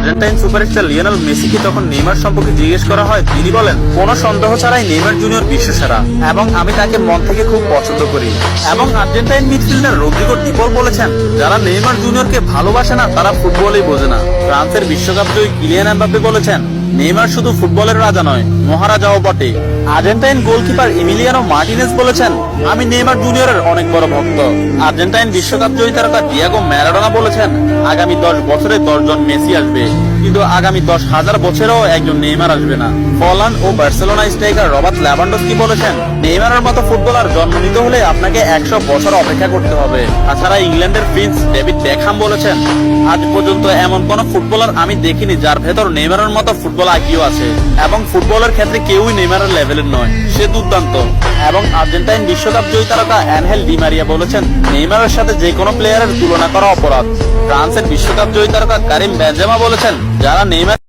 Argentine superstar Lionel মেসিকে যখন Neymar সম্পর্কে জিজ্ঞেস করা হয়, তিনি বলেন, কোনো সন্দেহ ছাড়াই নেইমার জুনিয়র বিশ্বসেরা এবং আমি তাকে মন থেকে খুব পছন্দ করি। এবং আর্জেন্টাইন মিডফিল্ডার রদ্রিগো ডি পল বলেছেন, যারা নেইমার জুনিয়রকে ভালোবাসে না তারা ফুটবলই বোঝে না। ফ্রান্সের বিশ্বকাপ জয়ী কিলিয়ান এমবাপ্পে বলেছেন, নেইমার শুধু ফুটবলের রাজা নয়, মহারাজাও বটে। আর্জেন্টাইন গোলকিপার এমিলিয়ানো মার্টিনেজ বলেছেন, আমি নেইমার জুনিয়রের অনেক বড় ভক্ত। আর্জেন্টাইন বিশ্বকাপ জয়ী তারকা ডিয়েগো ম্যারাডোনা বলেছেন, আগামী 10 বছরে 10 জন মেসি আসবে, কিন্তু আগামী 10,000 বছরেও একজন নেইমার আসবে না। পোল্যান্ড ও বার্সেলোনা স্ট্রাইকার রবার্ট লেভানডস্কি বলেছেন, নেইমারের মতো ফুটবলার জন্ম নিতে হলে আপনাকে 100 বছর অপেক্ষা করতে হবে। তাছাড়া ইংল্যান্ডের প্রিন্স ডেভিড বেকহাম বলেছেন, আজ পর্যন্ত এমন কোন ফুটবলার আমি দেখিনি যার ভেতর নেইমারের মতো ফুটবল আইকিউ আছে, এবং ফুটবলের ক্ষেত্রে কেউই নেইমারের লেভেলের নয়, সে দুর্দান্ত। এবং আর্জেন্টাইন বিশ্বকাপ জয়ী তারকা অ্যানহেল ডি মারিয়া বলেছেন, নেইমারের সাথে যে কোনো প্লেয়ারের তুলনা করা অপরাধ। ফ্রান্সের বিশ্বকাপ জয়ী তারকা কারিম বেনজেমা বলেছেন, যারা নেইমার